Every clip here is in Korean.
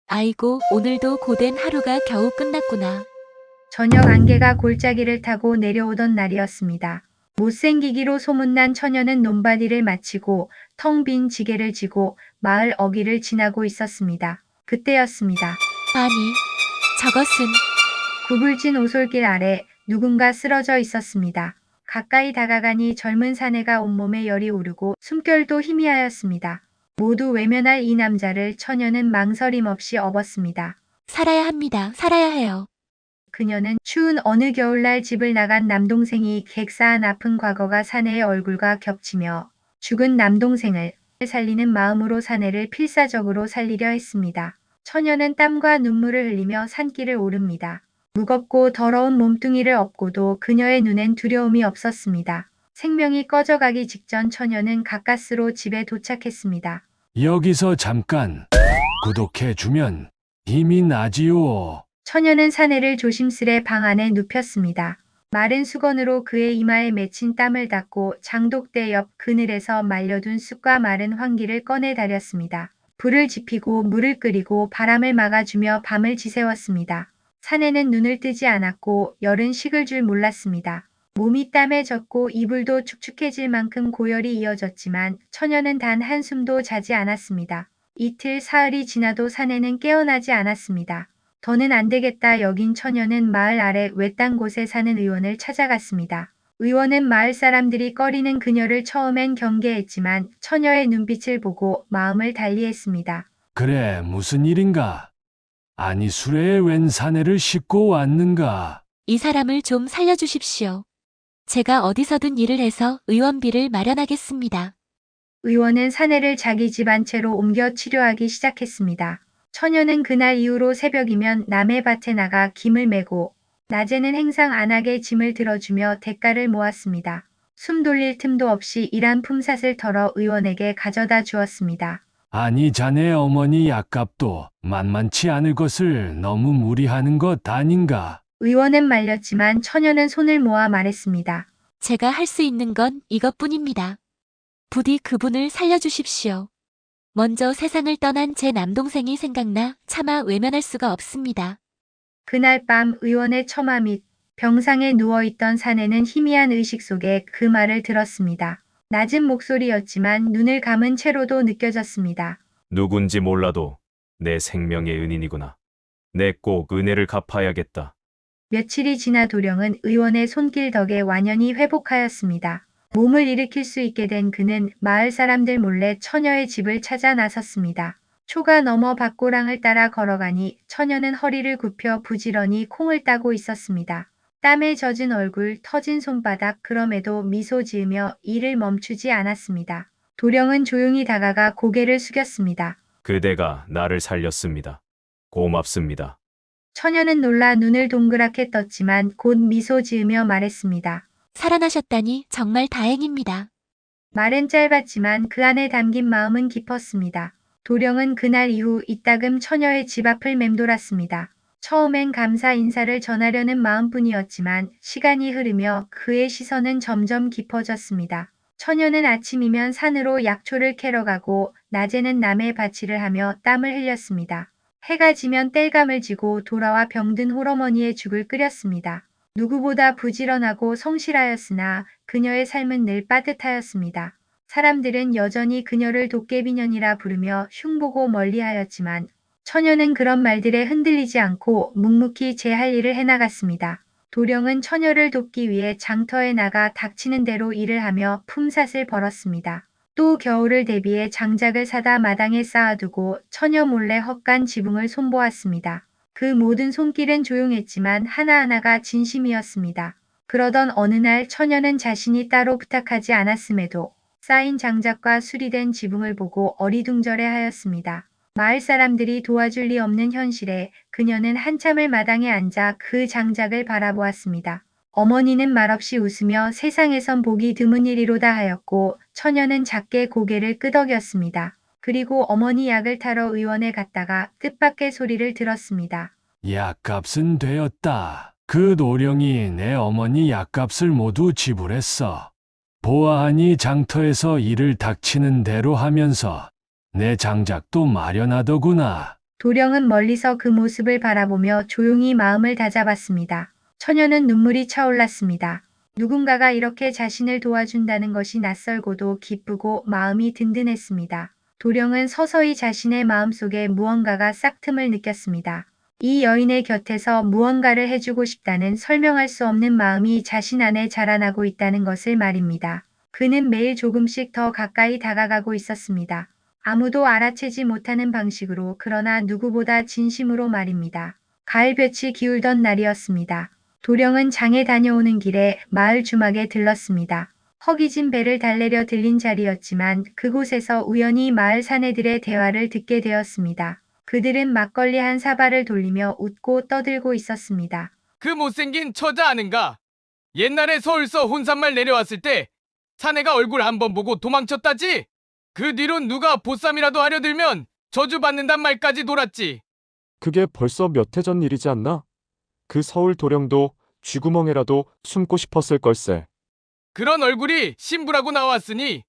아이고, 오늘도 고된 하루가 겨우 끝났구나. 저녁 안개가 골짜기를 타고 내려오던 날이었습니다. 못생기기로 소문난 처녀는 논바디를 마치고 텅 빈 지게를 지고 마을 어귀를 지나고 있었습니다. 그때였습니다. 아니, 저것은 구불진 오솔길 아래 누군가 쓰러져 있었습니다. 가까이 다가가니 젊은 사내가 온몸에 열이 오르고 숨결도 희미하였습니다. 모두 외면할 이 남자를 처녀는 망설임 없이 업었습니다. 살아야 합니다. 살아야 해요. 그녀는 추운 어느 겨울날 집을 나간 남동생이 객사한 아픈 과거가 사내의 얼굴과 겹치며 죽은 남동생을 살리는 마음으로 사내를 필사적으로 살리려 했습니다. 처녀는 땀과 눈물을 흘리며 산길을 오릅니다. 무겁고 더러운 몸뚱이를 업고도 그녀의 눈엔 두려움이 없었습니다. 생명이 꺼져가기 직전 처녀는 가까스로 집에 도착했습니다. 여기서 잠깐 구독해주면 힘이 나지요. 처녀는 사내를 조심스레 방 안에 눕혔습니다. 마른 수건으로 그의 이마에 맺힌 땀을 닦고 장독대 옆 그늘에서 말려둔 쑥과 마른 황기를 꺼내 다렸습니다. 불을 지피고 물을 끓이고 바람을 막아주며 밤을 지새웠습니다. 사내는 눈을 뜨지 않았고 열은 식을 줄 몰랐습니다. 몸이 땀에 젖고 이불도 축축해질 만큼 고열이 이어졌지만 처녀는 단 한숨도 자지 않았습니다. 이틀 사흘이 지나도 사내는 깨어나지 않았습니다. 더는 안 되겠다 여긴 처녀는 마을 아래 외딴 곳에 사는 의원을 찾아갔습니다. 의원은 마을 사람들이 꺼리는 그녀를 처음엔 경계했지만 처녀의 눈빛을 보고 마음을 달리했습니다. 그래, 무슨 일인가? 아니, 수레에 웬 사내를 싣고 왔는가? 이 사람을 좀 살려주십시오. 제가 어디서든 일을 해서 의원비를 마련하겠습니다. 의원은 사내를 자기 집 안 채로 옮겨 치료하기 시작했습니다. 처녀는 그날 이후로 새벽이면 남의 밭에 나가 김을 메고 낮에는 행상 안 하게 짐을 들어주며 대가를 모았습니다. 숨 돌릴 틈도 없이 일한 품삯을 털어 의원에게 가져다 주었습니다. 아니, 자네 어머니 약값도 만만치 않을 것을 너무 무리하는 것 아닌가? 의원은 말렸지만 처녀는 손을 모아 말했습니다. 제가 할 수 있는 건 이것뿐입니다. 부디 그분을 살려주십시오. 먼저 세상을 떠난 제 남동생이 생각나 차마 외면할 수가 없습니다. 그날 밤 의원의 처마 밑 병상에 누워있던 사내는 희미한 의식 속에 그 말을 들었습니다. 낮은 목소리였지만 눈을 감은 채로도 느껴졌습니다. 누군지 몰라도 내 생명의 은인이구나. 내 꼭 은혜를 갚아야겠다. 며칠이 지나 도령은 의원의 손길 덕에 완연히 회복하였습니다. 몸을 일으킬 수 있게 된 그는 마을 사람들 몰래 처녀의 집을 찾아 나섰습니다. 초가 넘어 밭고랑을 따라 걸어가니 처녀는 허리를 굽혀 부지런히 콩을 따고 있었습니다. 땀에 젖은 얼굴, 터진 손바닥, 그럼에도 미소 지으며 일을 멈추지 않았습니다. 도령은 조용히 다가가 고개를 숙였습니다. 그대가 나를 살렸습니다. 고맙습니다. 처녀는 놀라 눈을 동그랗게 떴지만 곧 미소 지으며 말했습니다. 살아나셨다니 정말 다행입니다. 말은 짧았지만 그 안에 담긴 마음은 깊었습니다. 도령은 그날 이후 이따금 처녀의 집 앞을 맴돌았습니다. 처음엔 감사 인사를 전하려는 마음뿐이었지만 시간이 흐르며 그의 시선은 점점 깊어졌습니다. 처녀는 아침이면 산으로 약초를 캐러 가고 낮에는 남의 밭일을 하며 땀을 흘렸습니다. 해가 지면 땔감을 지고 돌아와 병든 홀어머니의 죽을 끓였습니다. 누구보다 부지런하고 성실하였으나 그녀의 삶은 늘 빠듯하였습니다. 사람들은 여전히 그녀를 도깨비년이라 부르며 흉보고 멀리하였지만 처녀는 그런 말들에 흔들리지 않고 묵묵히 제 할 일을 해나갔습니다. 도령은 처녀를 돕기 위해 장터에 나가 닥치는 대로 일을 하며 품삯을 벌었습니다. 또 겨울을 대비해 장작을 사다 마당에 쌓아두고 처녀 몰래 헛간 지붕을 손보았습니다. 그 모든 손길은 조용했지만 하나하나가 진심이었습니다. 그러던 어느 날 처녀는 자신이 따로 부탁하지 않았음에도 쌓인 장작과 수리된 지붕을 보고 어리둥절해 하였습니다. 마을 사람들이 도와줄 리 없는 현실에 그녀는 한참을 마당에 앉아 그 장작을 바라보았습니다. 어머니는 말없이 웃으며 세상에선 보기 드문 일이로다 하였고 처녀는 작게 고개를 끄덕였습니다. 그리고 어머니 약을 타러 의원에 갔다가 뜻밖의 소리를 들었습니다. 약값은 되었다. 그 도령이 내 어머니 약값을 모두 지불했어. 보아하니 장터에서 일을 닥치는 대로 하면서 내 장작도 마련하더구나. 도령은 멀리서 그 모습을 바라보며 조용히 마음을 다잡았습니다. 처녀는 눈물이 차올랐습니다. 누군가가 이렇게 자신을 도와준다는 것이 낯설고도 기쁘고 마음이 든든했습니다. 도령은 서서히 자신의 마음속에 무언가가 싹 틈을 느꼈습니다. 이 여인의 곁에서 무언가를 해주고 싶다는 설명할 수 없는 마음이 자신 안에 자라나고 있다는 것을 말입니다. 그는 매일 조금씩 더 가까이 다가가고 있었습니다. 아무도 알아채지 못하는 방식으로 그러나 누구보다 진심으로 말입니다. 가을볕이 기울던 날이었습니다. 도령은 장에 다녀오는 길에 마을 주막에 들렀습니다. 허기진 배를 달래려 들린 자리였지만 그곳에서 우연히 마을 사내들의 대화를 듣게 되었습니다. 그들은 막걸리 한 사발을 돌리며 웃고 떠들고 있었습니다. 그 못생긴 처자 아는가? 옛날에 서울서 혼산말 내려왔을 때 사내가 얼굴 한번 보고 도망쳤다지? 그 뒤론 누가 보쌈이라도 하려 들면 저주받는단 말까지 돌았지. 그게 벌써 몇 해 전 일이지 않나? 그 서울 도령도 쥐구멍에라도 숨고 싶었을 걸세. 그런 얼굴이 신부라고 나왔으니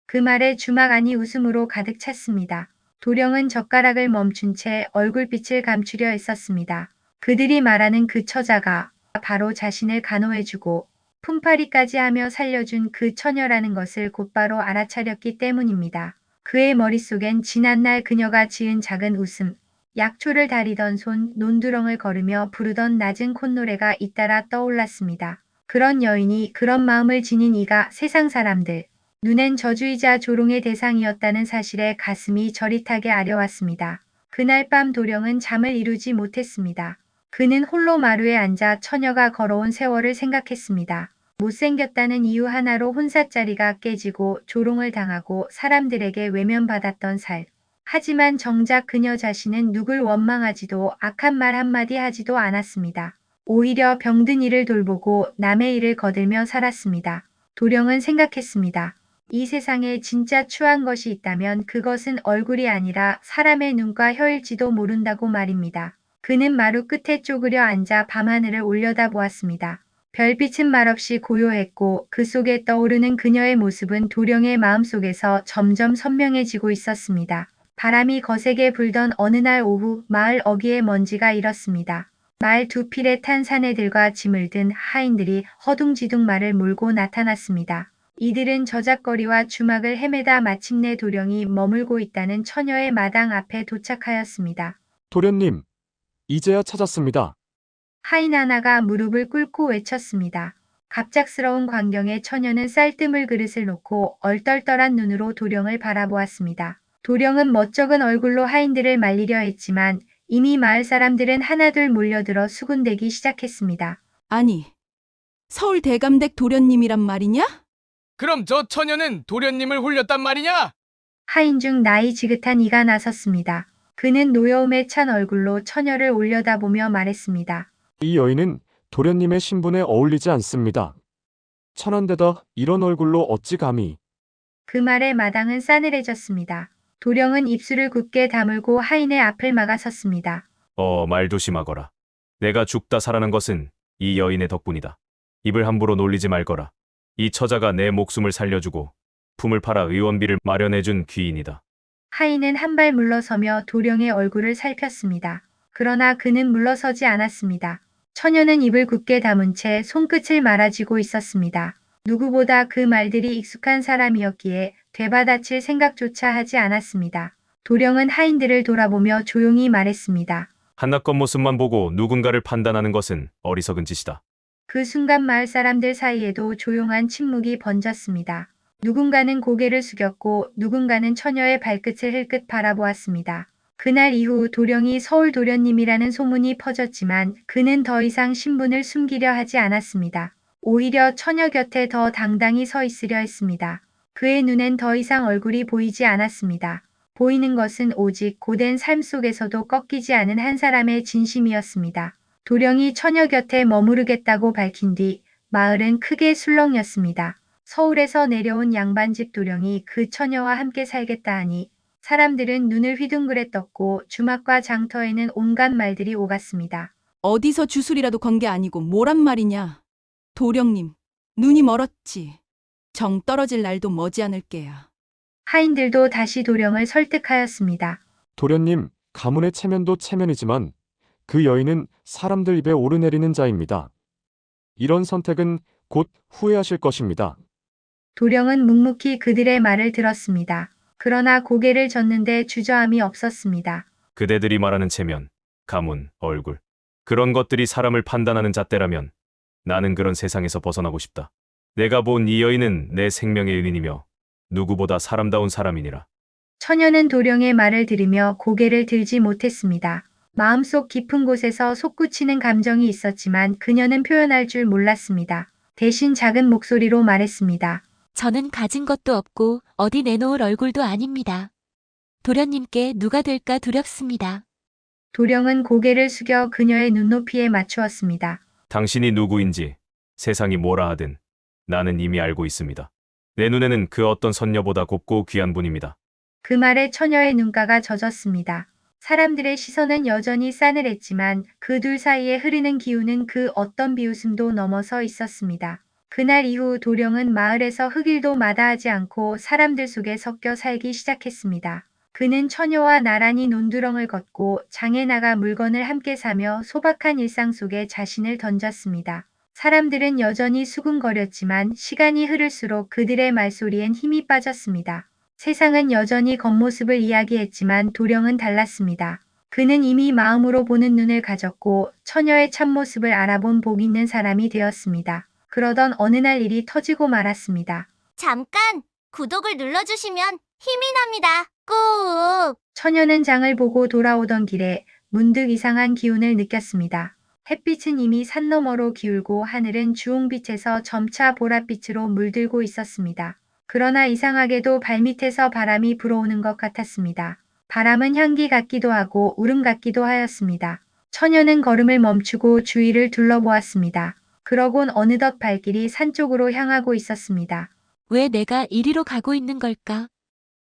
그 말에 주막 안이 웃음으로 가득 찼습니다. 도령은 젓가락을 멈춘 채 얼굴빛을 감추려 했었습니다. 그들이 말하는 그 처자가 바로 자신을 간호해주고 품팔이까지 하며 살려준 그 처녀라는 것을 곧바로 알아차렸기 때문입니다. 그의 머릿속엔 지난날 그녀가 지은 작은 웃음, 약초를 다리던 손, 논두렁을 걸으며 부르던 낮은 콧노래가 잇따라 떠올랐습니다. 그런 여인이, 그런 마음을 지닌 이가 세상 사람들, 눈엔 저주이자 조롱의 대상이었다는 사실에 가슴이 저릿하게 아려왔습니다. 그날 밤 도령은 잠을 이루지 못했습니다. 그는 홀로 마루에 앉아 처녀가 걸어온 세월을 생각했습니다. 못생겼다는 이유 하나로 혼사자리가 깨지고 조롱을 당하고 사람들에게 외면받았던 살. 하지만 정작 그녀 자신은 누굴 원망하지도 악한 말 한마디 하지도 않았습니다. 오히려 병든 이를 돌보고 남의 일을 거들며 살았습니다. 도령은 생각했습니다. 이 세상에 진짜 추한 것이 있다면 그것은 얼굴이 아니라 사람의 눈과 혀일지도 모른다고 말입니다. 그는 마루 끝에 쪼그려 앉아 밤하늘을 올려다보았습니다. 별빛은 말없이 고요했고 그 속에 떠오르는 그녀의 모습은 도령의 마음속에서 점점 선명해지고 있었습니다. 바람이 거세게 불던 어느 날 오후 마을 어귀에 먼지가 일었습니다. 말 두 필에 탄 사내들과 짐을 든 하인들이 허둥지둥 말을 몰고 나타났습니다. 이들은 저작거리와 주막을 헤매다 마침내 도령이 머물고 있다는 처녀의 마당 앞에 도착하였습니다. 도련님, 이제야 찾았습니다. 하인 하나가 무릎을 꿇고 외쳤습니다. 갑작스러운 광경에 처녀는 쌀뜨물 그릇을 놓고 얼떨떨한 눈으로 도령을 바라보았습니다. 도령은 멋쩍은 얼굴로 하인들을 말리려 했지만 이미 마을 사람들은 하나둘 몰려들어 수군대기 시작했습니다. 아니, 서울 대감댁 도련님이란 말이냐? 그럼 저 처녀는 도련님을 홀렸단 말이냐? 하인 중 나이 지긋한 이가 나섰습니다. 그는 노여움에 찬 얼굴로 처녀를 올려다보며 말했습니다. 이 여인은 도련님의 신분에 어울리지 않습니다. 천한데다 이런 얼굴로 어찌 감히. 그 말에 마당은 싸늘해졌습니다. 도령은 입술을 굳게 다물고 하인의 앞을 막아섰습니다. 말 조심하거라. 내가 죽다 살아난 것은 이 여인의 덕분이다. 입을 함부로 놀리지 말거라. 이 처자가 내 목숨을 살려주고 품을 팔아 의원비를 마련해준 귀인이다. 하인은 한 발 물러서며 도령의 얼굴을 살폈습니다. 그러나 그는 물러서지 않았습니다. 처녀는 입을 굳게 다문 채 손끝을 말아쥐고 있었습니다. 누구보다 그 말들이 익숙한 사람이었기에 되받아칠 생각조차 하지 않았습니다. 도령은 하인들을 돌아보며 조용히 말했습니다. 한낱 겉모습만 보고 누군가를 판단하는 것은 어리석은 짓이다. 그 순간 마을 사람들 사이에도 조용한 침묵이 번졌습니다. 누군가는 고개를 숙였고 누군가는 처녀의 발끝을 흘끗 바라보았습니다. 그날 이후 도령이 서울 도련님이라는 소문이 퍼졌지만 그는 더 이상 신분을 숨기려 하지 않았습니다. 오히려 처녀 곁에 더 당당히 서 있으려 했습니다. 그의 눈엔 더 이상 얼굴이 보이지 않았습니다. 보이는 것은 오직 고된 삶 속에서도 꺾이지 않은 한 사람의 진심이었습니다. 도령이 처녀 곁에 머무르겠다고 밝힌 뒤 마을은 크게 술렁였습니다. 서울에서 내려온 양반집 도령이 그 처녀와 함께 살겠다 하니 사람들은 눈을 휘둥그레 떴고 주막과 장터에는 온갖 말들이 오갔습니다. 어디서 주술이라도 건 게 아니고 뭐란 말이냐? 도령님, 눈이 멀었지. 정 떨어질 날도 머지않을 게야. 하인들도 다시 도령을 설득하였습니다. 도련님, 가문의 체면도 체면이지만 그 여인은 사람들 입에 오르내리는 자입니다. 이런 선택은 곧 후회하실 것입니다. 도령은 묵묵히 그들의 말을 들었습니다. 그러나 고개를 젓는데 주저함이 없었습니다. 그대들이 말하는 체면, 가문, 얼굴. 그런 것들이 사람을 판단하는 잣대라면 나는 그런 세상에서 벗어나고 싶다. 내가 본 이 여인은 내 생명의 은인이며 누구보다 사람다운 사람이니라. 처녀는 도령의 말을 들으며 고개를 들지 못했습니다. 마음속 깊은 곳에서 솟구치는 감정이 있었지만 그녀는 표현할 줄 몰랐습니다. 대신 작은 목소리로 말했습니다. 저는 가진 것도 없고 어디 내놓을 얼굴도 아닙니다. 도련님께 누가 될까 두렵습니다. 도령은 고개를 숙여 그녀의 눈높이에 맞추었습니다. 당신이 누구인지 세상이 뭐라 하든 나는 이미 알고 있습니다. 내 눈에는 그 어떤 선녀보다 곱고 귀한 분입니다. 그 말에 처녀의 눈가가 젖었습니다. 사람들의 시선은 여전히 싸늘했지만 그 둘 사이에 흐르는 기운은 그 어떤 비웃음도 넘어서 있었습니다. 그날 이후 도령은 마을에서 흙일도 마다하지 않고 사람들 속에 섞여 살기 시작했습니다. 그는 처녀와 나란히 논두렁을 걷고 장에 나가 물건을 함께 사며 소박한 일상 속에 자신을 던졌습니다. 사람들은 여전히 수군거렸지만 시간이 흐를수록 그들의 말소리엔 힘이 빠졌습니다. 세상은 여전히 겉모습을 이야기했지만 도령은 달랐습니다. 그는 이미 마음으로 보는 눈을 가졌고 처녀의 참모습을 알아본 복 있는 사람이 되었습니다. 그러던 어느 날 일이 터지고 말았습니다. 잠깐 구독을 눌러주시면 힘이 납니다. 꾹! 처녀는 장을 보고 돌아오던 길에 문득 이상한 기운을 느꼈습니다. 햇빛은 이미 산 너머로 기울고 하늘은 주홍빛에서 점차 보랏빛으로 물들고 있었습니다. 그러나 이상하게도 발밑에서 바람이 불어오는 것 같았습니다. 바람은 향기 같기도 하고 울음 같기도 하였습니다. 처녀는 걸음을 멈추고 주위를 둘러보았습니다. 그러곤 어느덧 발길이 산 쪽으로 향하고 있었습니다. 왜 내가 이리로 가고 있는 걸까?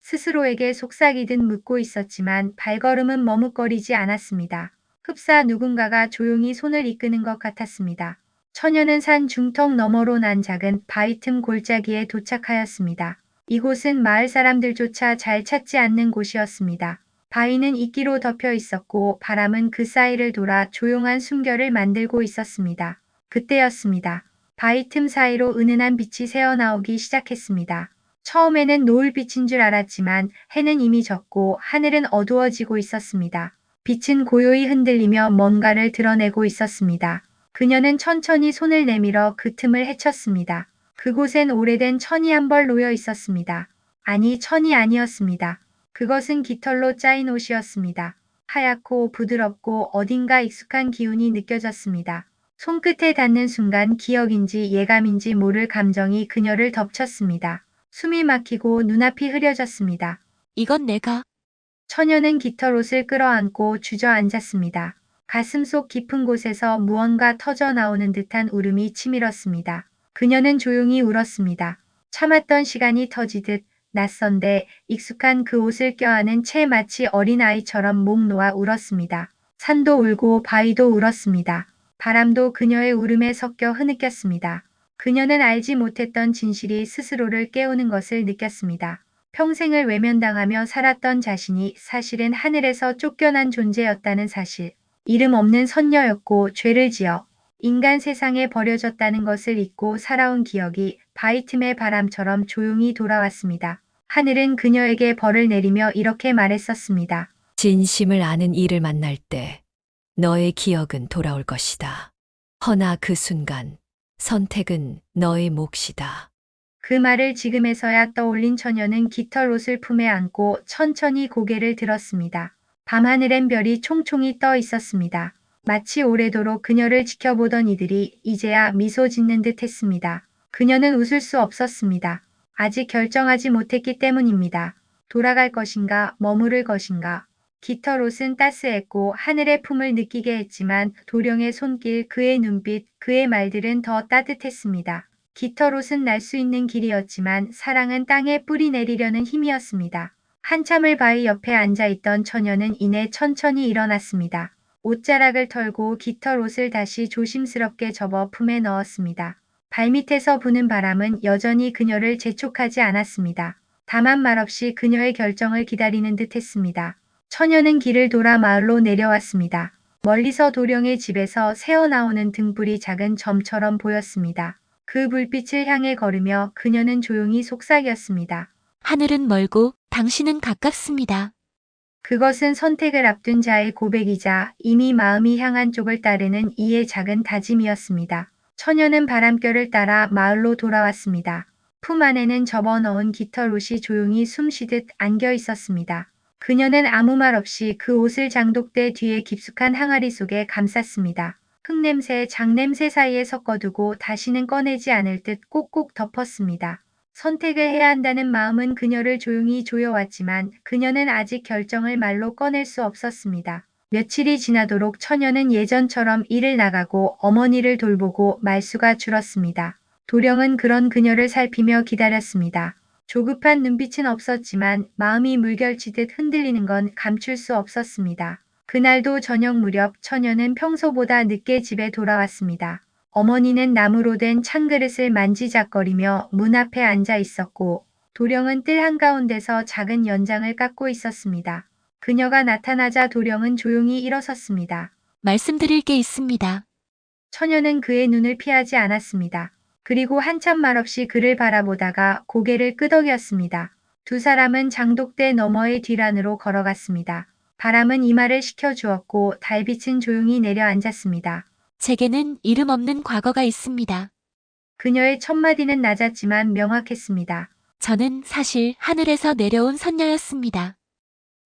스스로에게 속삭이듯 묻고 있었지만 발걸음은 머뭇거리지 않았습니다. 흡사 누군가가 조용히 손을 이끄는 것 같았습니다. 처녀는 산 중턱 너머로 난 작은 바위 틈 골짜기에 도착하였습니다. 이곳은 마을 사람들조차 잘 찾지 않는 곳이었습니다. 바위는 이끼로 덮여 있었고 바람은 그 사이를 돌아 조용한 숨결을 만들고 있었습니다. 그때였습니다. 바위 틈 사이로 은은한 빛이 새어나오기 시작했습니다. 처음에는 노을빛인 줄 알았지만 해는 이미 졌고 하늘은 어두워지고 있었습니다. 빛은 고요히 흔들리며 뭔가를 드러내고 있었습니다. 그녀는 천천히 손을 내밀어 그 틈을 헤쳤습니다. 그곳엔 오래된 천이 한 벌 놓여 있었습니다. 아니, 천이 아니었습니다. 그것은 깃털로 짜인 옷이었습니다. 하얗고 부드럽고 어딘가 익숙한 기운이 느껴졌습니다. 손끝에 닿는 순간 기억인지 예감인지 모를 감정이 그녀를 덮쳤습니다. 숨이 막히고 눈앞이 흐려졌습니다. 이건 내가 처녀는 깃털옷을 끌어안고 주저앉았습니다. 가슴속 깊은 곳에서 무언가 터져 나오는 듯한 울음이 치밀었습니다. 그녀는 조용히 울었습니다. 참았던 시간이 터지듯 낯선데 익숙한 그 옷을 껴안은 채 마치 어린아이처럼 목 놓아 울었습니다. 산도 울고 바위도 울었습니다. 바람도 그녀의 울음에 섞여 흐느꼈습니다. 그녀는 알지 못했던 진실이 스스로를 깨우는 것을 느꼈습니다. 평생을 외면당하며 살았던 자신이 사실은 하늘에서 쫓겨난 존재였다는 사실. 이름 없는 선녀였고 죄를 지어 인간 세상에 버려졌다는 것을 잊고 살아온 기억이 바위 틈의 바람처럼 조용히 돌아왔습니다. 하늘은 그녀에게 벌을 내리며 이렇게 말했었습니다. 진심을 아는 이를 만날 때 너의 기억은 돌아올 것이다. 허나 그 순간 선택은 너의 몫이다. 그 말을 지금에서야 떠올린 처녀는 깃털옷을 품에 안고 천천히 고개를 들었습니다. 밤하늘엔 별이 총총히 떠 있었습니다. 마치 오래도록 그녀를 지켜보던 이들이 이제야 미소 짓는 듯 했습니다. 그녀는 웃을 수 없었습니다. 아직 결정하지 못했기 때문입니다. 돌아갈 것인가, 머무를 것인가. 깃털옷은 따스했고 하늘의 품을 느끼게 했지만 도령의 손길, 그의 눈빛, 그의 말들은 더 따뜻했습니다. 깃털옷은 날 수 있는 길이었지만 사랑은 땅에 뿌리 내리려는 힘이었습니다. 한참을 바위 옆에 앉아있던 처녀는 이내 천천히 일어났습니다. 옷자락을 털고 깃털옷을 다시 조심스럽게 접어 품에 넣었습니다. 발밑에서 부는 바람은 여전히 그녀를 재촉하지 않았습니다. 다만 말없이 그녀의 결정을 기다리는 듯 했습니다. 처녀는 길을 돌아 마을로 내려왔습니다. 멀리서 도령의 집에서 새어나오는 등불이 작은 점처럼 보였습니다. 그 불빛을 향해 걸으며 그녀는 조용히 속삭였습니다. 하늘은 멀고 당신은 가깝습니다. 그것은 선택을 앞둔 자의 고백이자 이미 마음이 향한 쪽을 따르는 이의 작은 다짐이었습니다. 처녀는 바람결을 따라 마을로 돌아왔습니다. 품 안에는 접어넣은 깃털옷이 조용히 숨쉬듯 안겨 있었습니다. 그녀는 아무 말 없이 그 옷을 장독대 뒤에 깊숙한 항아리 속에 감쌌습니다. 흙냄새, 장냄새 사이에 섞어두고 다시는 꺼내지 않을 듯 꼭꼭 덮었습니다. 선택을 해야 한다는 마음은 그녀를 조용히 조여왔지만 그녀는 아직 결정을 말로 꺼낼 수 없었습니다. 며칠이 지나도록 처녀는 예전처럼 일을 나가고 어머니를 돌보고 말수가 줄었습니다. 도령은 그런 그녀를 살피며 기다렸습니다. 조급한 눈빛은 없었지만 마음이 물결치듯 흔들리는 건 감출 수 없었습니다. 그날도 저녁 무렵 처녀는 평소보다 늦게 집에 돌아왔습니다. 어머니는 나무로 된 찬그릇을 만지작거리며 문 앞에 앉아 있었고 도령은 뜰 한가운데서 작은 연장을 깎고 있었습니다. 그녀가 나타나자 도령은 조용히 일어섰습니다. 말씀드릴 게 있습니다. 처녀는 그의 눈을 피하지 않았습니다. 그리고 한참 말없이 그를 바라보다가 고개를 끄덕였습니다. 두 사람은 장독대 너머의 뒷안으로 걸어갔습니다. 바람은 이마를 식혀주었고 달빛은 조용히 내려앉았습니다. 제게는 이름 없는 과거가 있습니다. 그녀의 첫마디는 낮았지만 명확했습니다. 저는 사실 하늘에서 내려온 선녀였습니다.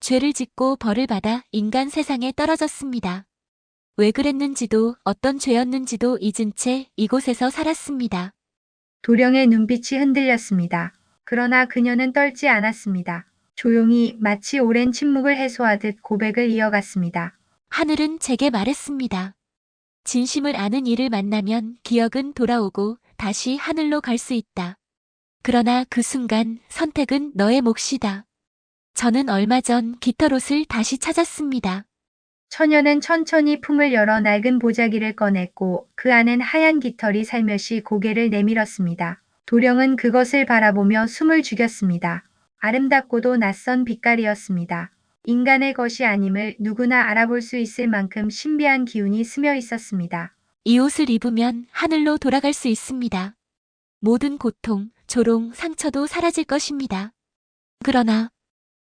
죄를 짓고 벌을 받아 인간 세상에 떨어졌습니다. 왜 그랬는지도 어떤 죄였는지도 잊은 채 이곳에서 살았습니다. 도령의 눈빛이 흔들렸습니다. 그러나 그녀는 떨지 않았습니다. 조용히 마치 오랜 침묵을 해소하듯 고백을 이어갔습니다. 하늘은 제게 말했습니다. 진심을 아는 이를 만나면 기억은 돌아오고 다시 하늘로 갈 수 있다. 그러나 그 순간 선택은 너의 몫이다. 저는 얼마 전 깃털옷을 다시 찾았습니다. 처녀는 천천히 품을 열어 낡은 보자기를 꺼냈고 그 안엔 하얀 깃털이 살며시 고개를 내밀었습니다. 도령은 그것을 바라보며 숨을 죽였습니다. 아름답고도 낯선 빛깔이었습니다. 인간의 것이 아님을 누구나 알아볼 수 있을 만큼 신비한 기운이 스며 있었습니다. 이 옷을 입으면 하늘로 돌아갈 수 있습니다. 모든 고통, 조롱, 상처도 사라질 것입니다. 그러나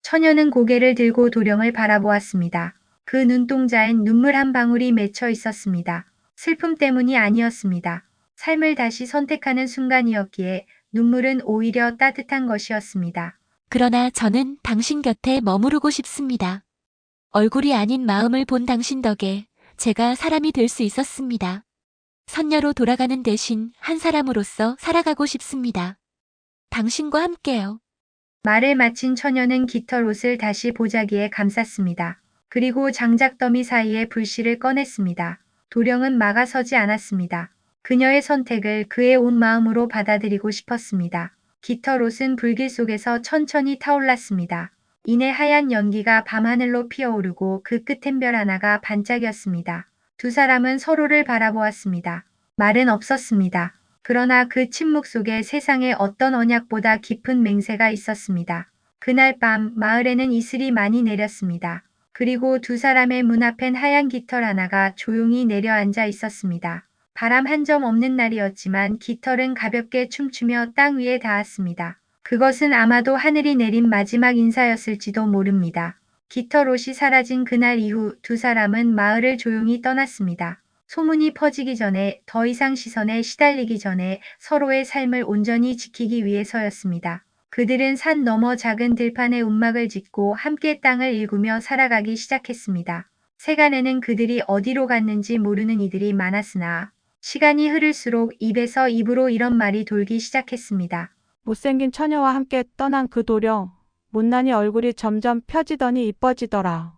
처녀는 고개를 들고 도령을 바라보았습니다. 그 눈동자엔 눈물 한 방울이 맺혀 있었습니다. 슬픔 때문이 아니었습니다. 삶을 다시 선택하는 순간이었기에 눈물은 오히려 따뜻한 것이었습니다. 그러나 저는 당신 곁에 머무르고 싶습니다. 얼굴이 아닌 마음을 본 당신 덕에 제가 사람이 될 수 있었습니다. 선녀로 돌아가는 대신 한 사람으로서 살아가고 싶습니다. 당신과 함께요. 말을 마친 처녀는 깃털옷을 다시 보자기에 감쌌습니다. 그리고 장작더미 사이에 불씨를 꺼냈습니다. 도령은 막아서지 않았습니다. 그녀의 선택을 그의 온 마음으로 받아들이고 싶었습니다. 깃털옷은 불길 속에서 천천히 타올랐습니다. 이내 하얀 연기가 밤하늘로 피어오르고 그 끝엔 별 하나가 반짝였습니다. 두 사람은 서로를 바라보았습니다. 말은 없었습니다. 그러나 그 침묵 속에 세상에 어떤 언약보다 깊은 맹세가 있었습니다. 그날 밤 마을에는 이슬이 많이 내렸습니다. 그리고 두 사람의 문 앞엔 하얀 깃털 하나가 조용히 내려앉아 있었습니다. 바람 한 점 없는 날이었지만 깃털은 가볍게 춤추며 땅 위에 닿았습니다. 그것은 아마도 하늘이 내린 마지막 인사였을지도 모릅니다. 깃털옷이 사라진 그날 이후 두 사람은 마을을 조용히 떠났습니다. 소문이 퍼지기 전에, 더 이상 시선에 시달리기 전에 서로의 삶을 온전히 지키기 위해서였습니다. 그들은 산 너머 작은 들판에 움막을 짓고 함께 땅을 일구며 살아가기 시작했습니다. 세간에는 그들이 어디로 갔는지 모르는 이들이 많았으나 시간이 흐를수록 입에서 입으로 이런 말이 돌기 시작했습니다. 못생긴 처녀와 함께 떠난 그 도령, 못난이 얼굴이 점점 펴지더니 이뻐지더라.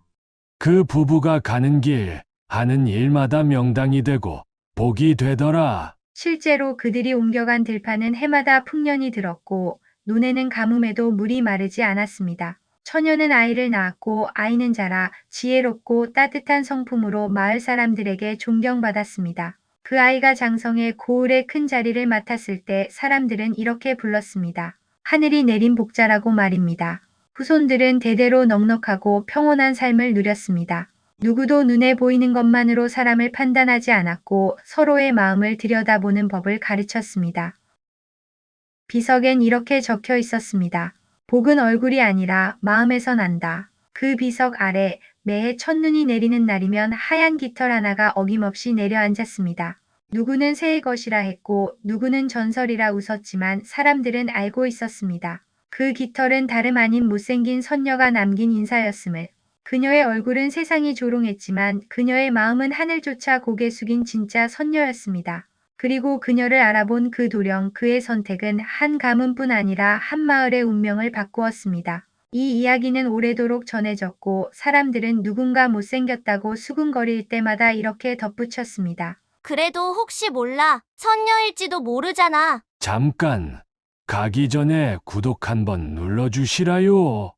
그 부부가 가는 길, 하는 일마다 명당이 되고 복이 되더라. 실제로 그들이 옮겨간 들판은 해마다 풍년이 들었고 눈에는 가뭄에도 물이 마르지 않았습니다. 처녀는 아이를 낳았고 아이는 자라 지혜롭고 따뜻한 성품으로 마을 사람들에게 존경받았습니다. 그 아이가 장성해 고을의 큰 자리를 맡았을 때 사람들은 이렇게 불렀습니다. 하늘이 내린 복자라고 말입니다. 후손들은 대대로 넉넉하고 평온한 삶을 누렸습니다. 누구도 눈에 보이는 것만으로 사람을 판단하지 않았고 서로의 마음을 들여다보는 법을 가르쳤습니다. 비석엔 이렇게 적혀 있었습니다. 복은 얼굴이 아니라 마음에서 난다. 그 비석 아래 매해 첫눈이 내리는 날이면 하얀 깃털 하나가 어김없이 내려앉았습니다. 누구는 새의 것이라 했고 누구는 전설이라 웃었지만 사람들은 알고 있었습니다. 그 깃털은 다름 아닌 못생긴 선녀가 남긴 인사였음을. 그녀의 얼굴은 세상이 조롱했지만 그녀의 마음은 하늘조차 고개 숙인 진짜 선녀였습니다. 그리고 그녀를 알아본 그 도령, 그의 선택은 한 가문뿐 아니라 한 마을의 운명을 바꾸었습니다. 이 이야기는 오래도록 전해졌고 사람들은 누군가 못생겼다고 수군거릴 때마다 이렇게 덧붙였습니다. 그래도 혹시 몰라. 선녀일지도 모르잖아. 잠깐. 가기 전에 구독 한번 눌러주시라요.